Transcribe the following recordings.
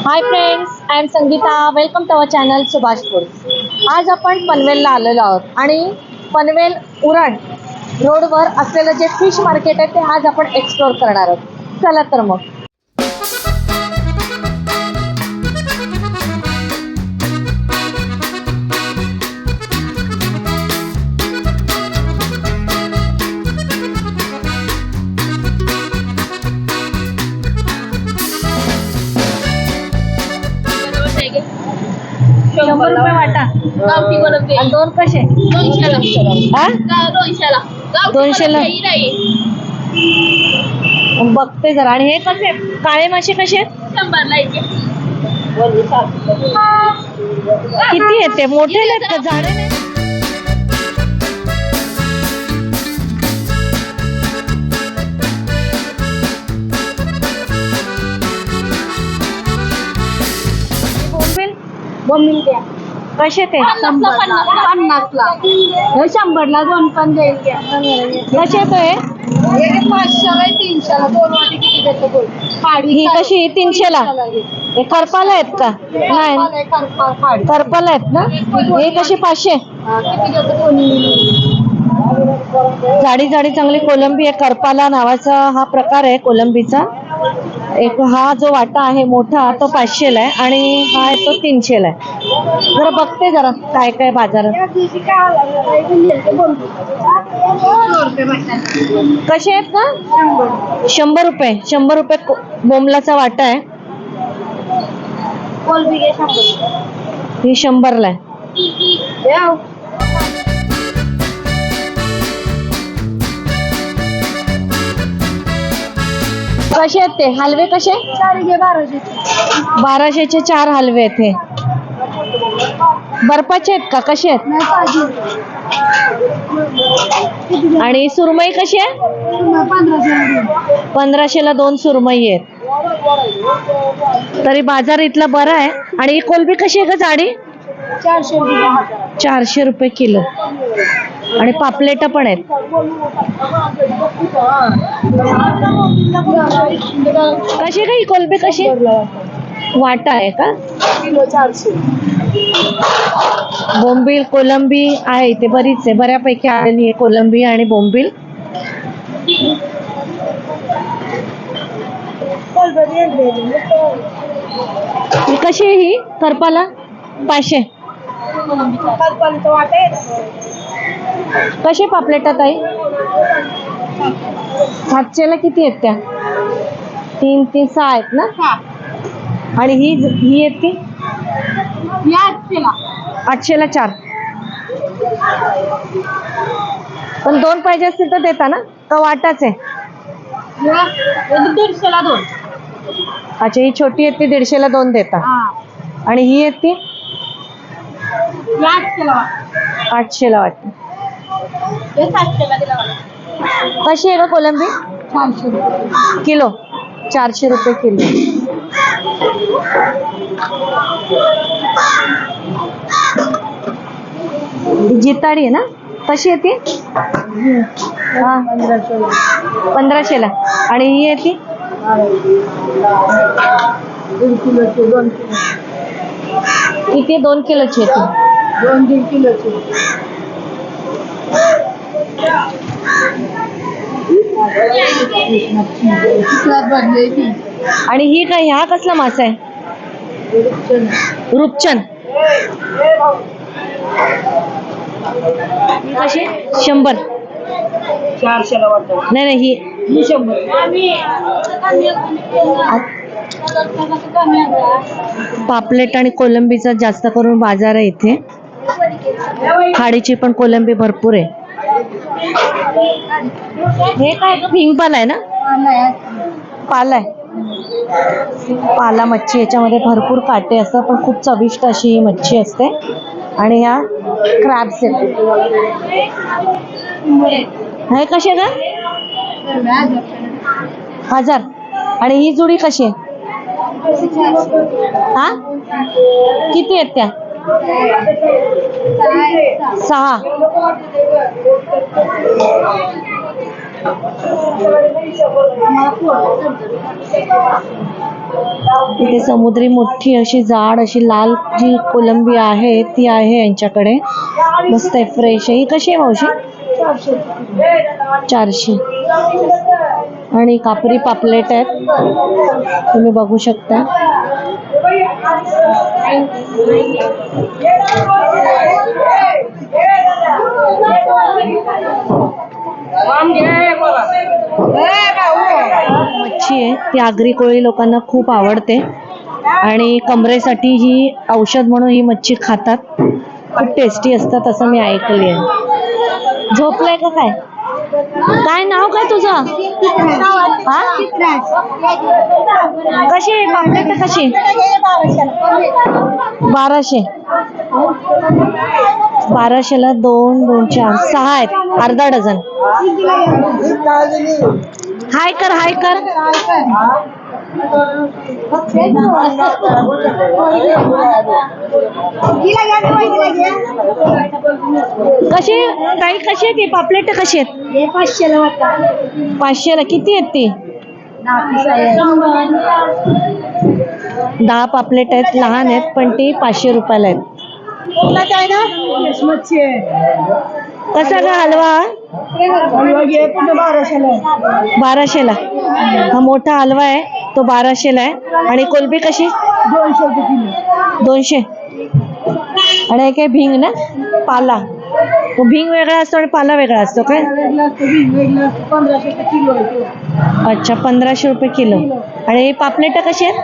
High friends, I am Sangeeta. Welcome to our channel Subhash foods. आज आपण पनवेलला आलेलो आहोत आणि पनवेल उरण रोडवर असलेलं जे फिश मार्केट आहे ते आज आपण एक्सप्लोर करणार आहोत. चला तर मग. ₹100 वाटा. गावठी कोलंबी आणि दोन कसे? 200ला. हा 200ला. गावठी 200ला. कोलंबी नाही. बघते जरा. आणि हे कसे काळे मासे कसे? 100ला येते. किती येते? मोठे नाहीत का? जाडे नाही? बोंबील द्या. कसे ते? 50ला. हे 100ला 2 पण देईल. कसे ते? एक 500ला 300ला. 2 वाटी किती देतो बोल. ही कशी? 300ला. हे करपाला आहेत का? नाही, करपाला आहेत ना. हे कशी? 500. किती देतो कोणी? जाडी जाडी चांगली कोलंबी आहे. करपाला नावाचा हा प्रकार आहे कोलंबीचा. एक हा जो वाटा आहे मोठा तो 500ला आहे आणि हा आहे तो 300ला आहे. जरा बघते जरा काय काय बाजारात. कसे आहेत का? 100 रुपये. 100 रुपये बोंबलाचा वाटा आहे. ही 100ला आहे. कसे आहेत ते हलवे? कसे? 1200चे 4 हलवे आहेत. हे बर्फाचे आहेत का? कसे आहेत? आणि सुरमई कशी आहे? 1500ला 2 सुरमई आहेत. तरी बाजार इथला बरा आहे. आणि ही कोलंबी कशी आहे का? जाडी 400 रुपये किलो. आणि पापलेट पण आहेत. कशी का ही कोलंबी? कशी वाटा आहे का? किलो 400. बोंबील कोलंबी आहे इथे बरीच आहे. बऱ्यापैकी आलेली आहे कोलंबी आणि बोंबील. ही कशी आहे? ही करपाला 500. कसे पापलेटात आहे? 700ला किती आहेत त्या? 3 3 6 आहेत ना. आणि ही आहेत ती 800ला 4. पण 2 पाहिजे असतील तर देता ना का वाटाच आहे? 150ला 2. अच्छा, ही छोटी आहेत ती 150ला 2 देता. आणि ही आहेत ती 800ला वाटते. कशी आहे का कोलंबी? 400 किलो. 400 रुपये किलो. जिताडी आहे ना. कशी आहे ती? हा 1500ला. आणि ही आहे ती 1 किलोची 2 किलो. किती? 2 किलोची आहे ती. 2-3 किलोची. आणि ही काय? ह्या कसला मासा आहे? रूपचंद. ही कशी? 100. 400ला वाटतं. नाही नाही, ही 100. पापलेट आणि कोलंबीचा जास्त करून बाजार आहे इथे. खाडीची पण कोलंबी भरपूर आहे. हे काय? पिंक पाला आहे ना. पाला आहे. पाला मच्छी. याच्यामध्ये भरपूर काटे असतात पण खूप चविष्ट अशी ही मच्छी असते. आणि ह्या क्रॅब्स आहेत. हे कसे का? 1000. आणि ही जुडी कशी आहे? हा किती आहेत त्या? 6. इथे समुद्री मोठी अशी जाड अशी लाल जी कोलंबी आहे ती आहे यांच्याकडे. मस्त आहे, फ्रेश आहे. ही कशी आहे मावशी? 400. आणि कापरी पापलेट आहेत, तुम्ही बघू शकता. मच्छी आहे ती आगरी कोळी लोकांना खूप आवडते आणि कमरेसाठी ही औषध म्हणून ही मच्छी खातात. खूप टेस्टी असतात असं मी ऐकले. झोपलाय का काय? काय नाव काय तुझं? हा? कशी आहे पापलेट? कशी? 1200. 1200ला 2, 2, 4, 6 आहेत, अर्धा डझन. हाय कर, हाय कर. कशी ताई, कशी आहे ती पापलेट? कशी आहेत? 500ला किती आहेत ती? 10 पापलेट आहेत, लहान आहेत पण ती 500 रुपयाला आहेत. कसा का हलवा? 1200ला. हा मोठा हलवा आहे तो 1200ला आहे. आणि कोलंबी कशी? 200. आणि हे काय भींग ना, पाला. तो भींग वेगळा असतो आणि पाला वेगळा असतो काय? अच्छा, 1500 रुपये किलो. आणि पापलेट कशी आहेत?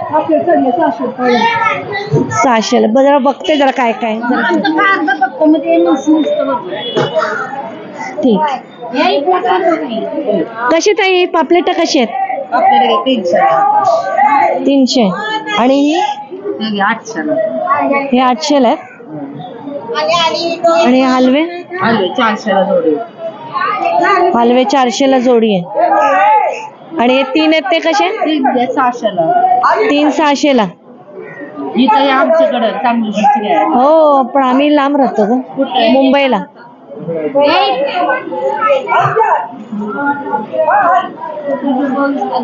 600ला. जरा बघते जरा काय काय. ठीक. कशी ताई पापलेट कशी आहेत? 300. आणि ही? हे 800ला आहेत. आणि हलवे? 400ला जोडी. हलवे 400ला जोडी आहे. आणि हे 3 आहेत ते कसे? 600ला. 3 600ला. इथं आमच्याकडे चांगली मच्छी आहे. हो पण आम्ही लांब राहतो ग, मुंबईला.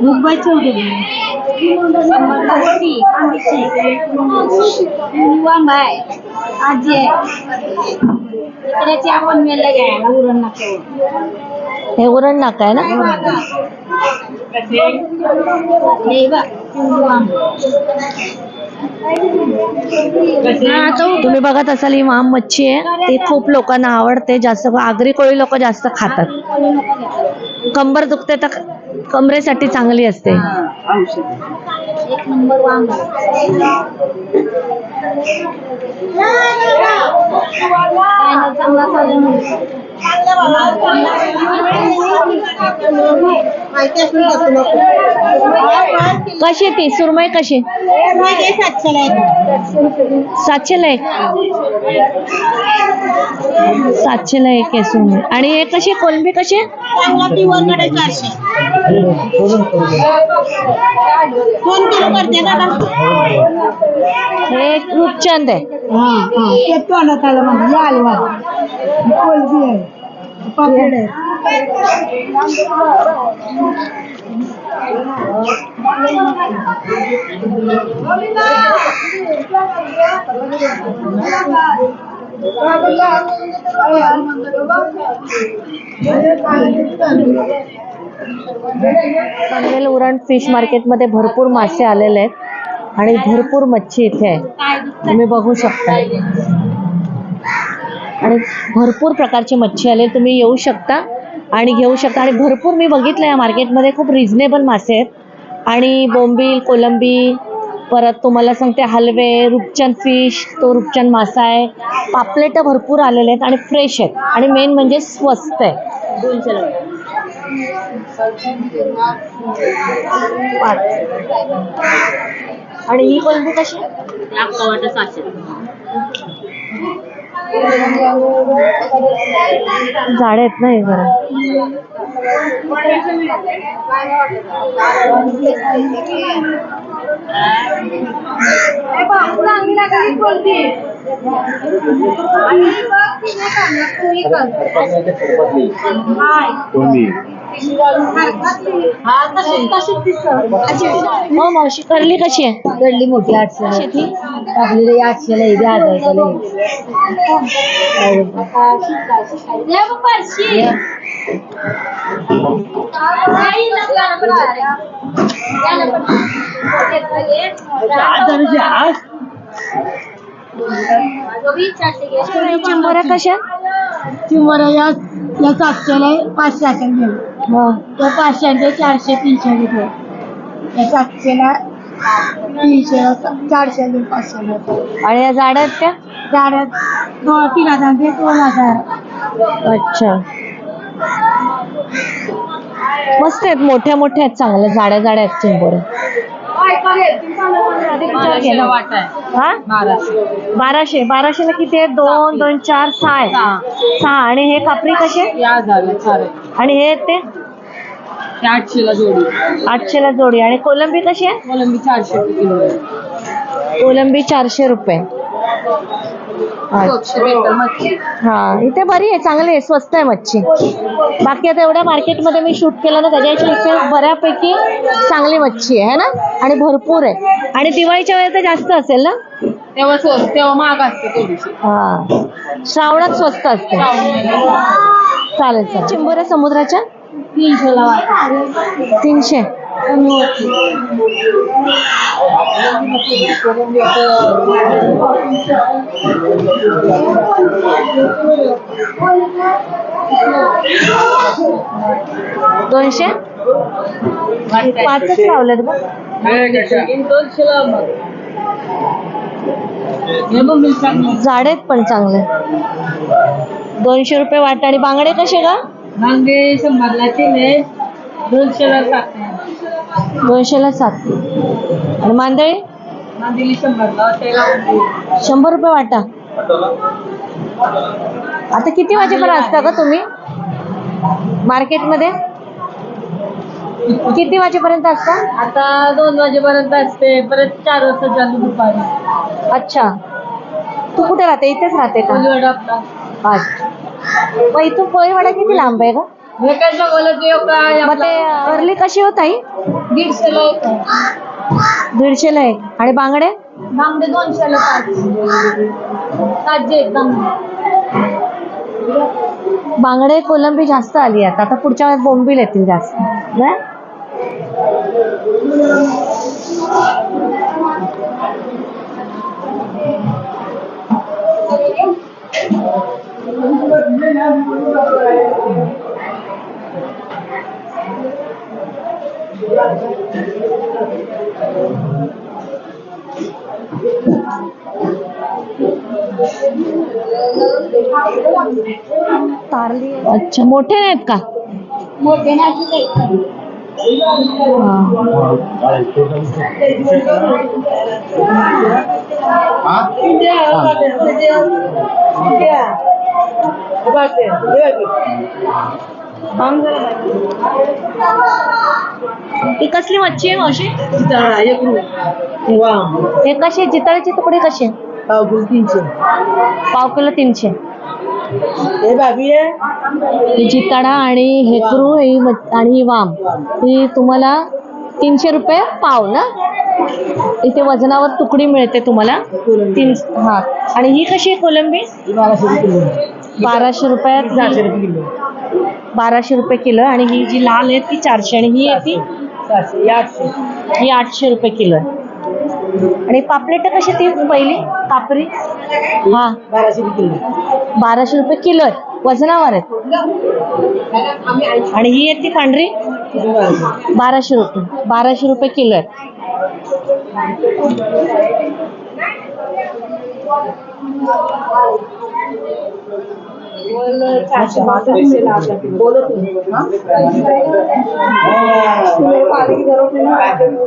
मुंबईची आजी आहे इकडेची आपण मेला घ्यायला उरण नाक्यावर. हे उरण नाका आहे ना? तुम्ही बघत असाल ही वाम मच्छी आहे, ती खूप लोकांना आवडते. जास्त आगरी कोळी लोक जास्त खातात. कंबर दुखते तर कमरेसाठी चांगली असते. एक नंबर वांग. कशी ती सुरमई कशी? 700ला एक. 700ला एक आहे सुरमई. आणि हे कशी कोलंबी कशी? 400. हे रूपचंद आहे. पनवेल उरण फिश मार्केट मध्ये भरपूर मासे आलेले आहेत आणि भरपूर मच्छी इथे आहे, तुम्ही बघू शकता. आणि भरपूर प्रकारची मच्छी आले, तुम्ही येऊ शकता आणि घेऊ शकता. आणि भरपूर मी बघितलं या मार्केटमध्ये खूप रिझनेबल मासे आहेत. आणि बोंबील, कोलंबी, परत तुम्हाला सांगते हलवे, रूपचंद फिश, तो रूपचंद मासा आहे. पापलेट भरपूर आलेले आहेत आणि फ्रेश आहेत. आणि मेन म्हणजे स्वस्त आहे. 200ला. आणि ही कोलंबी कशी? वाटा 700. झाडे आहेत ना हे जरा. हो मावशी, करली कशी आहे? कडली मोठी 800 कशी आहे ती? आपली 800 आहे, 1000 चिंबोऱ्या कशा? चिमोरा या 700 आहे, 500 घेऊ. त्या 500 400 300 रुपये. या 700 300 400 500 आणि या जाड्या आहेत त्या? झाडात 3000 ते 2000. अच्छा, मस्त आहेत, मोठ्या मोठ्या आहेत, चांगल्या जाड्या जाड्या आहेत चिंबोऱ्या. हा 1200. 1200ला किती आहेत? 2 2 4 6 आहेत. 6. आणि हे कापरी कसे? आणि हे ते 800 जोडी. 800ला जोडी. आणि कोलंबी कशी आहे? कोलंबी 400 रुपये किलो आहे. कोलंबी 400 रुपये. हा, इथे बरी आहे, चांगली आहे, स्वस्त आहे मच्छी. बाकी आता एवढ्या मार्केटमध्ये मी शूट केलं ना, त्याच्यापेक्षा बऱ्यापैकी चांगली मच्छी आहे ना, आणि भरपूर आहे. आणि दिवाळीच्या वेळेस तर जास्त असेल ना? तेव्हा स्वस्त, तेव्हा महाग असते थोडीशी. हा, श्रावणात स्वस्त असते. चालेल चालेल. चिंबोऱ्या समुद्राच्या 300. 200. 5च लावलेत बघ. झाडे आहेत पण चांगले. 200 रुपये वाटा. आणि बांगडे कसे का? वांगे 100ला केले, 200ला 7. आणि मांदळी दिली 100ला. 100 रुपये वाटा. आता किती वाजेपर्यंत असता का तुम्ही मार्केटमध्ये? किती वाजेपर्यंत असता? आता 2 वाजेपर्यंत असते, परत 4 वाजता चालू दुपारी. अच्छा, तू कुठे राहते? इथेच राहते का? अच्छा, मग इथून पोळीवाडा किती लांब आहे का? हे काय सांगलं ते मग ते करली कशी होत आई? 150ला एक. 150ला एक. आणि बांगडे? बांगडे 200ला 5. ताजे एकदम. बांगडे कोलंबी जास्त आली आता पुढच्या वेळेस बोंबील येतील जास्त ना? तारली. अच्छा, मोठे नाहीत का? मोठे नाही. ही कसली मच्छी आहे मावशी? हे कशी? जिताळ्याची तुकडे कसे? पाव किलो 300. पाव किलो 300. हे भाभी आहे. ही जिताडा आणि हेकरू आणि ही वाम ही तुम्हाला 300 रुपये पाव ना? इथे वजनावर तुकडी मिळते तुम्हाला 3. हा, आणि ही कशी आहे कोलंबी? 1200 रुपयात. 1200 रुपये किलो. आणि ही जी लाल आहे ती 400. आणि ही आहे ती 800. ही 800 रुपये किलो आहे. आणि पापलेट कशी ती पहिली कापरी? हा, 1200 किलो. 1200 रुपये किलो आहे, वजनावर आहे. आणि ही आहे ती पांढरी 1200 रुपये. 1200 रुपये किलो आहे.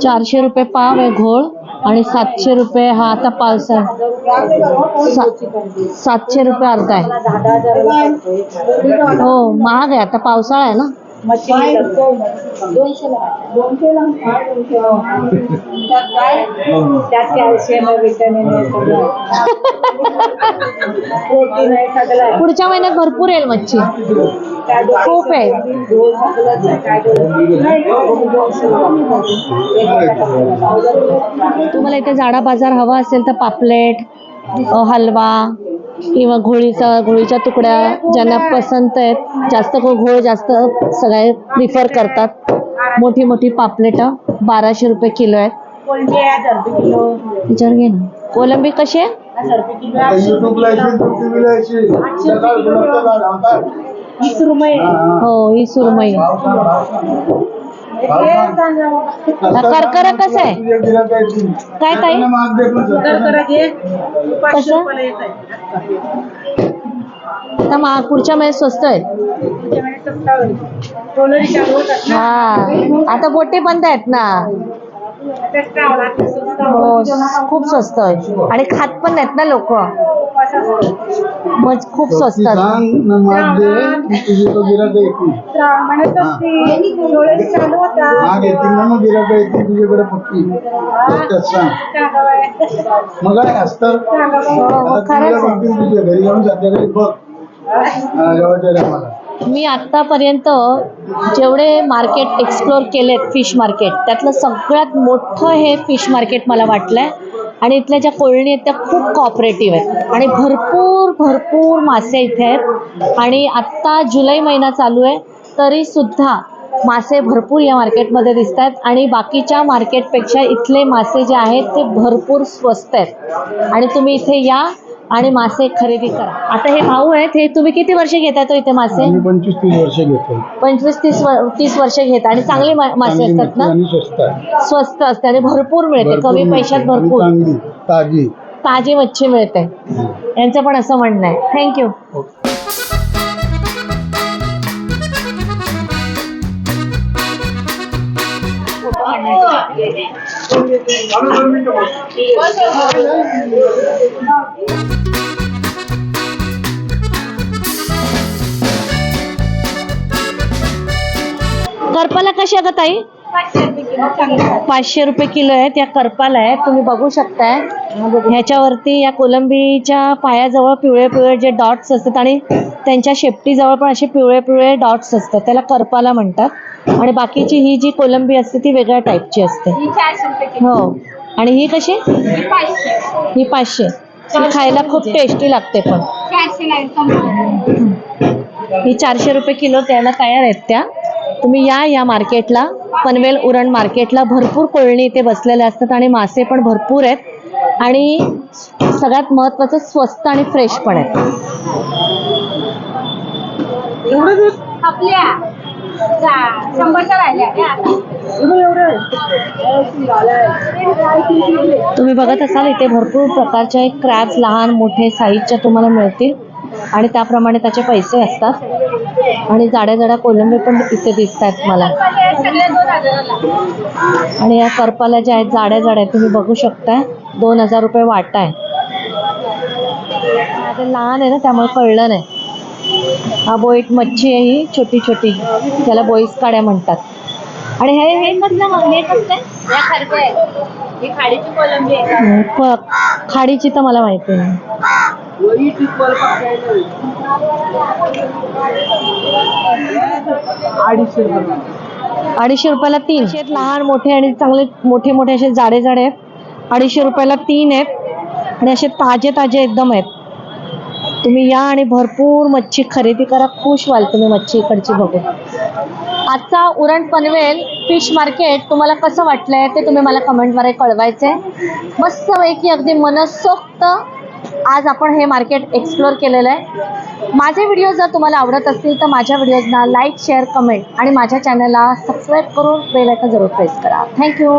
₹400 रुपये पाव आहे घोळ. आणि 700 रुपये हा आता पावसाळा. 700 रुपये अर्धा आहे. हो, महाग आहे आता, पावसाळा आहे ना. मच्छी मिळतात 200ला त्यात कॅल्शियम आहे, व्हिटॅमिन आहे, सगळं प्रोटीन आहे, सगळं आहे. पुढच्या महिन्यात भरपूर येईल मच्छी. खूप आहे. तुम्हाला इथे जाडा बाजार हवा असेल तर पापलेट, हलवा किंवा घोळीच्या तुकड्या ज्यांना पसंत आहेत, जास्त घोळ जास्त सगळे प्रिफर करतात. मोठी मोठी पापलेट 1200 रुपये किलो आहेत. कोलंबी आहे 1000 रुपये किलो. विचार घे ना. कोलंबी कशी आहे? 1000 रुपये किलो. 20 रुपये. हो, ही सुरमई. करकरा कसं आहे? काय ताई? कसं? आता पुढच्या महिन्यात स्वस्त आहे. हा, आता बोटे बंद आहेत ना. हो, खूप स्वस्त आहे आणि खात पण नाहीत ना लोक. मग खूप स्वस्त मी आतापर्यंत जेवढे मार्केट एक्सप्लोर केलेत फिश मार्केट, त्यातलं सगळ्यात मोठं हे फिश मार्केट मला वाटलंय. आणि इथल्या ज्या कोळणी आहेत त्या खूप कॉपरेटिव्ह आहेत आणि भरपूर मासे इथे आहेत. आणि आत्ता जुलै महिना चालू आहे तरी सुद्धा मासे भरपूर या मार्केटमध्ये दिसत आहेत. आणि बाकीच्या मार्केटपेक्षा इथले मासे जे आहेत ते भरपूर स्वस्त आहेत. आणि तुम्ही इथे या आणि मासे खरेदी करा. आता हे भाऊ आहेत, हे तुम्ही किती वर्ष घेताय तो इथे मासे? 25-30 वर्ष घेतो. 25-30 वर्ष घेता आणि चांगली मासे असतात ना? स्वस्त असते आणि भरपूर मिळते, कमी पैशात भरपूर ताजी मच्छी मिळते. यांचं पण असं म्हणणं आहे. थँक्यू. करपाला कशी आहे ग ताई? 500 रुपये किलो आहे. त्या करपाला आहे, तुम्ही बघू शकताय. ह्याच्यावरती या कोलंबीच्या पायाजवळ पिवळे जे डॉट्स असतात आणि त्यांच्या शेपटीजवळ पण असे पिवळे डॉट्स असतात, त्याला करपाला म्हणतात. आणि बाकीची ही जी कोलंबी असते ती वेगळ्या टाईपची असते. हो. आणि ही कशी? ही 500. ही खायला खूप टेस्टी लागते पण. ही 400 रुपये किलो त्याला तयार आहेत त्या. तुम्ही या मार्केटला, पनवेल उरण मार्केटला. भरपूर कोळणी इथे बसलेले असतात आणि मासे पण भरपूर आहेत आणि सगळ्यात महत्त्वाचं स्वस्त आणि फ्रेश पण आहेत. आपल्या 100च्या राहिल्या. तुम्ही बघत असाल इथे भरपूर प्रकारचे क्रॅब्स लहान मोठे साईजच्या तुम्हाला मिळतील आणि त्याप्रमाणे त्याचे पैसे असतात. आणि जाड्या कोलंबी पण इथे दिसत आहेत मला. आणि या करपाला ज्या आहेत जाड्या तुम्ही बघू शकताय. 2000 रुपये वाटा आहे. आता लहान आहे ना त्यामुळे कळलं नाही. हा बोईट मच्छी आहे, ही छोटी त्याला बोईस काड्या म्हणतात. आणि हे कसं ही खाडीची कोलंबी आहे. खाडीची तर मला माहिती नाही. 250 रुपयाला 3 आहेत. लहान मोठे आणि चांगले मोठे असे जाडे आहेत. 250 रुपयाला 3 आहेत आणि असे ताजे एकदम आहेत. तुम्ही या आणि भरपूर मच्छी खरेदी करा. खुश व्हाल तुम्ही मच्छी इकडची बघून. आजचा उरण पनवेल फिश मार्केट तुम्हाला कसं वाटलंय ते तुम्ही मला कमेंटद्वारे कळवायचंय. मस्तपैकी अगदी मनसोक्त आज आपण हे मार्केट एक्सप्लोर केलेलं आहे. माझे व्हिडिओ जर तुम्हाला आवडत असतील तर माझ्या व्हिडिओजना लाईक, शेअर, कमेंट आणि माझ्या चॅनलला सबस्क्राईब करून बेल आयकॉन जरूर प्रेस करा. थँक्यू.